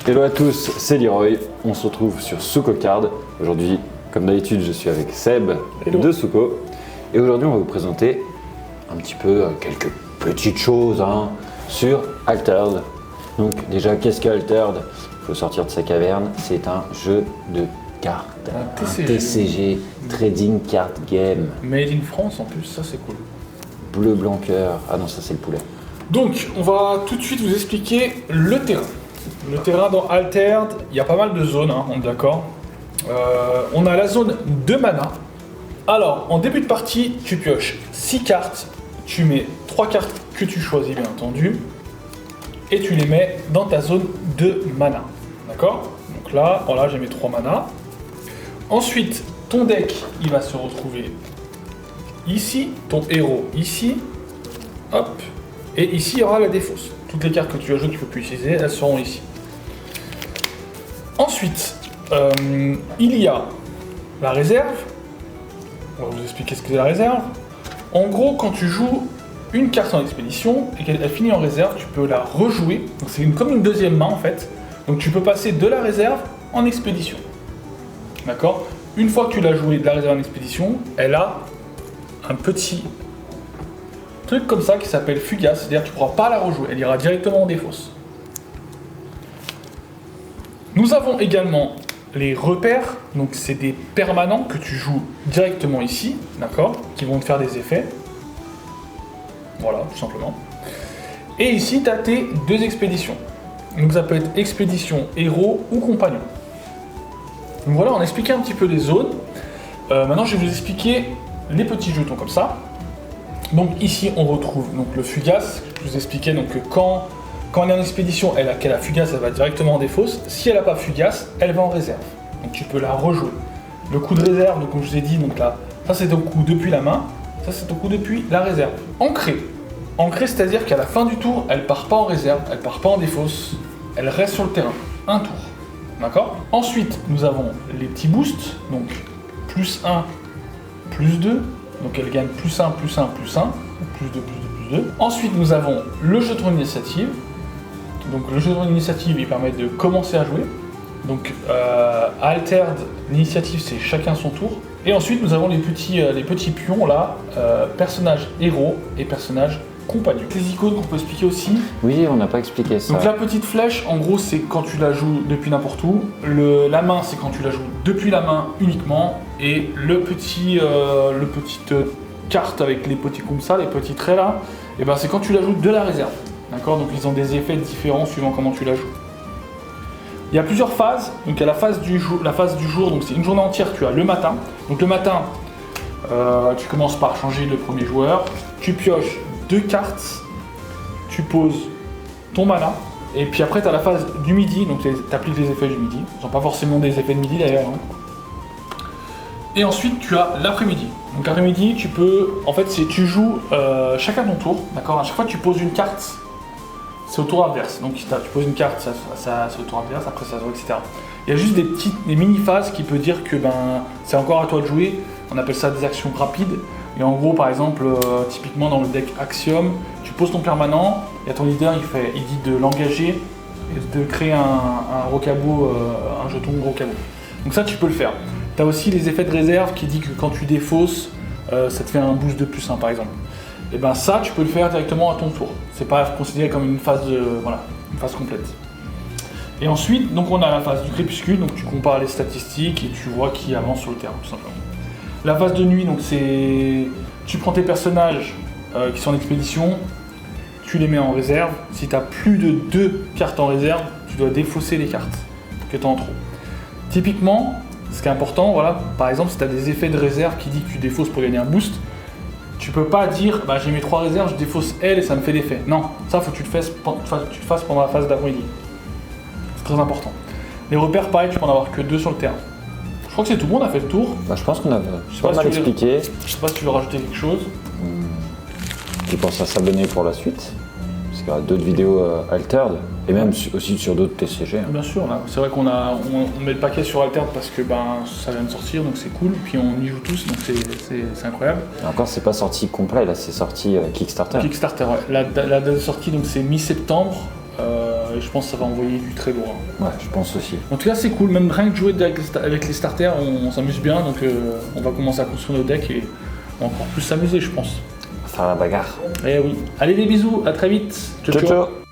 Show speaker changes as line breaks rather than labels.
Hello à tous, c'est Leroy, on se retrouve sur Souko Card. Aujourd'hui, comme d'habitude, je suis avec Seb de Souko. Et aujourd'hui, on va vous présenter un petit peu quelques petites choses sur Altered. Donc déjà, qu'est-ce qu'Altered? Il faut sortir de sa caverne, c'est un jeu de cartes. Un TCG, Trading Card Game.
Made in France en plus, ça c'est cool.
Bleu, blanc, cœur. Ah non, ça c'est le poulet.
Donc, on va tout de suite vous expliquer le terrain. Le terrain dans Altered, il y a pas mal de zones, on est d'accord. On a la zone de mana. Alors, en début de partie, tu pioches 6 cartes, tu mets 3 cartes que tu choisis bien entendu, et tu les mets dans ta zone de mana. D'accord? Donc là, voilà, j'ai mes 3 mana. Ensuite, ton deck, il va se retrouver ici, ton héros ici, hop, et ici, il y aura la défausse. Toutes les cartes que tu ajoutes, tu ne peux plus utiliser, elles seront ici. Ensuite, il y a la réserve. On va vous expliquer ce que c'est la réserve. En gros, quand tu joues une carte en expédition et qu'elle finit en réserve, tu peux la rejouer. Donc c'est comme une deuxième main en fait. Donc tu peux passer de la réserve en expédition. D'accord? Une fois que tu l'as jouée de la réserve en expédition, elle a un petit truc comme ça qui s'appelle fugace, c'est-à-dire que tu ne pourras pas la rejouer, elle ira directement en défausse. Nous avons également les repères, donc c'est des permanents que tu joues directement ici, d'accord, qui vont te faire des effets. Voilà, tout simplement. Et ici, tu as tes 2 expéditions. Donc ça peut être expédition, héros ou compagnon. Donc voilà, on a expliqué un petit peu les zones. Maintenant, je vais vous expliquer les petits jetons comme ça. Donc ici on retrouve donc le fugace. Je vous expliquais donc que quand elle est en expédition, qu'elle a fugace, elle va directement en défausse. Si elle n'a pas fugace, elle va en réserve. Donc tu peux la rejouer. Le coup de réserve, donc, comme je vous ai dit, donc là, ça c'est ton coup depuis la main, ça c'est ton coup depuis la réserve. Ancré. Ancré, c'est-à-dire qu'à la fin du tour, elle part pas en réserve, elle part pas en défausse, elle reste sur le terrain. Un tour. D'accord? Ensuite, nous avons les petits boosts, donc plus 1, plus 2. Donc elle gagne plus 1, plus 1, plus 1, plus 2, plus 2, plus 2. Ensuite, nous avons le jeton d'initiative. Donc le jeton d'initiative, il permet de commencer à jouer. Donc Altered, l'initiative, c'est chacun son tour. Et ensuite, nous avons les petits pions là, personnages héros et personnages compagnons. Les icônes qu'on peut expliquer aussi.
Oui, on n'a pas expliqué ça.
Donc la petite flèche, en gros, c'est quand tu la joues depuis n'importe où. La main, c'est quand tu la joues depuis la main uniquement. Et le petite carte avec les petits comme ça, les petits traits là, et ben c'est quand tu la joues de la réserve. D'accord? Donc ils ont des effets différents suivant comment tu la joues. Il y a plusieurs phases. Donc il y a la phase du jour, donc c'est une journée entière, tu as le matin. Donc le matin, tu commences par changer le premier joueur, tu pioches 2 cartes, tu poses ton mana, et puis après tu as la phase du midi, donc tu appliques les effets du midi. Ils n'ont pas forcément des effets de midi d'ailleurs. Et ensuite tu as l'après-midi. Donc l'après-midi, tu peux, en fait, tu joues chacun ton tour, d'accord? À chaque fois que tu poses une carte, c'est au tour adverse. Donc tu poses une carte, ça c'est au tour adverse, après ça se voit, etc. Il y a juste des mini-phases qui peut dire que c'est encore à toi de jouer. On appelle ça des actions rapides. Et en gros, par exemple, typiquement dans le deck Axiom, tu poses ton permanent, il y a ton leader, il dit de l'engager et de créer un rocabo, un jeton rocabo. Donc ça, tu peux le faire. Tu as aussi les effets de réserve qui dit que quand tu défausses, ça te fait un boost de plus 1 par exemple. Et ben ça, tu peux le faire directement à ton tour. C'est pas considéré comme une phase une phase complète. Et ensuite, donc on a la phase du crépuscule, donc tu compares les statistiques et tu vois qui avance sur le terrain, tout simplement. La phase de nuit, donc c'est tu prends tes personnages qui sont en expédition, tu les mets en réserve. Si tu as plus de 2 cartes en réserve, tu dois défausser les cartes que tu as en trop. Typiquement, ce qui est important, voilà, par exemple, si tu as des effets de réserve qui dit que tu défausses pour gagner un boost, tu peux pas dire j'ai mes 3 réserves, je défausse elle et ça me fait l'effet. Non, ça faut que tu le fasses pendant la phase d'avant-midi. C'est très important. Les repères, pareil, tu peux en avoir que 2 sur le terrain. Je crois que c'est tout bon, on a fait le tour.
Je pense qu'on a pas mal expliqué.
Je sais pas si tu veux rajouter quelque chose.
Qui pense à s'abonner pour la suite, parce qu'il y aura d'autres vidéos Altered, et même aussi sur d'autres TCG.
Bien sûr, c'est vrai qu'on met le paquet sur Altered parce que ça vient de sortir, donc c'est cool, puis on y joue tous, donc c'est incroyable.
Et encore, c'est pas sorti complet, là c'est sorti Kickstarter.
Kickstarter, ouais. La date de sortie, donc c'est mi-septembre. et je pense que ça va envoyer du très lourd.
Ouais, je pense aussi.
En tout cas, c'est cool, même rien que jouer avec les starters, on s'amuse bien, donc on va commencer à construire nos decks et on va encore plus s'amuser, je pense.
Faire la bagarre.
Eh oui. Allez, des bisous, à très vite.
Ciao, ciao.